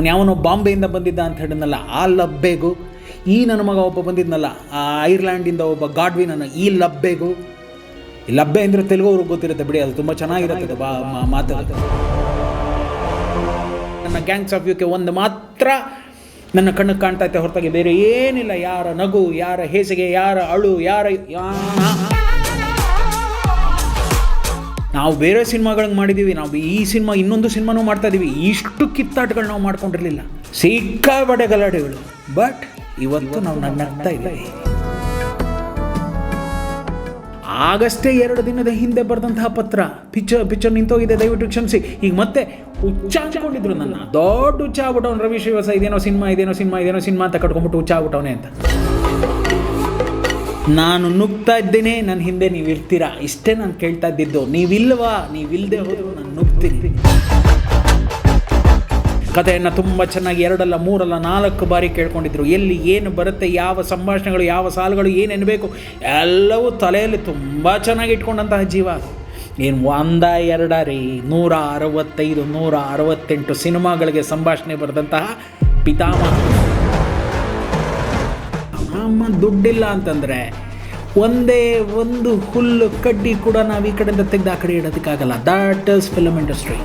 ಅವನು ಯಾವನೋ ಬಾಂಬೆಯಿಂದ ಬಂದಿದ್ದ ಅಂತ ಹೇಳಿದ್ನಲ್ಲ ಆ ಲಬ್ಬೇಗು, ಈ ನನ್ನ ಮಗ ಒಬ್ಬ ಬಂದಿದ್ನಲ್ಲ ಆ ಐರ್ಲ್ಯಾಂಡಿಂದ ಒಬ್ಬ ಗಾಡ್ವಿನನ್ನು, ಈ ಲಬ್ಬೇಗು. ಈ ಲಬ್ಬೆ ಅಂದರೆ ತೆಲುಗು ಅವ್ರಿಗೆ ಗೊತ್ತಿರುತ್ತೆ ಬಿಡಿ, ಅದು ತುಂಬ ಚೆನ್ನಾಗಿರುತ್ತೆ ಮಾತಾಡೋದು. ನನ್ನ ಗ್ಯಾಂಗ್ಸ್ ಆಫ್ UK ಒಂದು ಮಾತ್ರ ನನ್ನ ಕಣ್ಣಿಗೆ ಕಾಣ್ತಾ ಇತ್ತೆ ಹೊರತಾಗಿ ಬೇರೆ ಏನಿಲ್ಲ. ಯಾರ ನಗು, ಯಾರ ಹೇಸಿಗೆ, ಯಾರ ಅಳು, ನಾವು ಬೇರೆ ಸಿನಿಮಾಗಳಿಗೆ ಮಾಡಿದ್ದೀವಿ, ನಾವು ಈ ಸಿನಿಮಾ ಇನ್ನೊಂದು ಸಿನಿಮಾನೂ ಮಾಡ್ತಾಯಿದ್ದೀವಿ. ಇಷ್ಟು ಕಿತ್ತಾಟಗಳು ನಾವು ಮಾಡ್ಕೊಂಡಿರಲಿಲ್ಲ, ಸಿಕ್ಕಾಪಟ್ಟೆ ಗಲಾಟೆಗಳು. ಬಟ್ ಇವತ್ತು ನಾವು ನಗ್ತಾ ಇದ್ದೀವಿ. ಆಗಷ್ಟೇ 2 ದಿನದ ಹಿಂದೆ ಬರೆದಂತಹ ಪತ್ರ, ಪಿಕ್ಚರ್ ನಿಂತೋಗಿದೆ ದಯವಿಟ್ಟು ಕ್ಷಮಿಸಿ. ಈಗ ಮತ್ತೆ ಹುಚ್ಚ ಅಂದ್ಕೊಂಡಿದ್ರು ನನ್ನ, ದೊಡ್ಡ ಹುಚ್ಚ ಆಗ್ಬಿಟ್ಟವನು ರವಿ ಶ್ರೀವಾಸ. ಇದೇನೋ ಸಿನಿಮಾ ಅಂತ ಕಟ್ಕೊಂಡ್ಬಿಟ್ಟು ಹುಚ್ಚ ಆಗ್ಬಿಟ್ಟವನೇ ಅಂತ. ನಾನು ನುಗ್ತಾ ಇದ್ದೇನೆ, ನನ್ನ ಹಿಂದೆ ನೀವು ಇರ್ತೀರಾ, ಇಷ್ಟೇ ನಾನು ಕೇಳ್ತಾ ಇದ್ದಿದ್ದು. ನೀವಿಲ್ಲದೆ ಹೋದರೂ ನಾನು ನುಗ್ತೀನಿ. ಕಥೆಯನ್ನು ತುಂಬ ಚೆನ್ನಾಗಿ 2 ಅಲ್ಲ 3 ಅಲ್ಲ 4 ಬಾರಿ ಕೇಳ್ಕೊಂಡಿದ್ರು. ಎಲ್ಲಿ ಏನು ಬರುತ್ತೆ, ಯಾವ ಸಂಭಾಷಣೆಗಳು, ಯಾವ ಸಾಲುಗಳು, ಏನೇನು ಬೇಕು ಎಲ್ಲವೂ ತಲೆಯಲ್ಲಿ ತುಂಬ ಚೆನ್ನಾಗಿ ಇಟ್ಕೊಂಡಂತಹ ಜೀವ. ಏನು 1 2 ರೀ, 165 168 ಸಿನಿಮಾಗಳಿಗೆ ಸಂಭಾಷಣೆ ಬರೆದಂತಹ ಪಿತಾಮಹ. ನಮ್ಮ ದುಡ್ಡಿಲ್ಲ ಅಂತಂದರೆ ಒಂದೇ ಒಂದು ಹುಲ್ಲು ಕಡ್ಡಿ ಕೂಡ ನಾವು ಈ ಕಡೆಯಿಂದ ತೆಗೆದು ಆ ಕಡೆ ಇಡೋದಕ್ಕಾಗಲ್ಲ. That is film industry.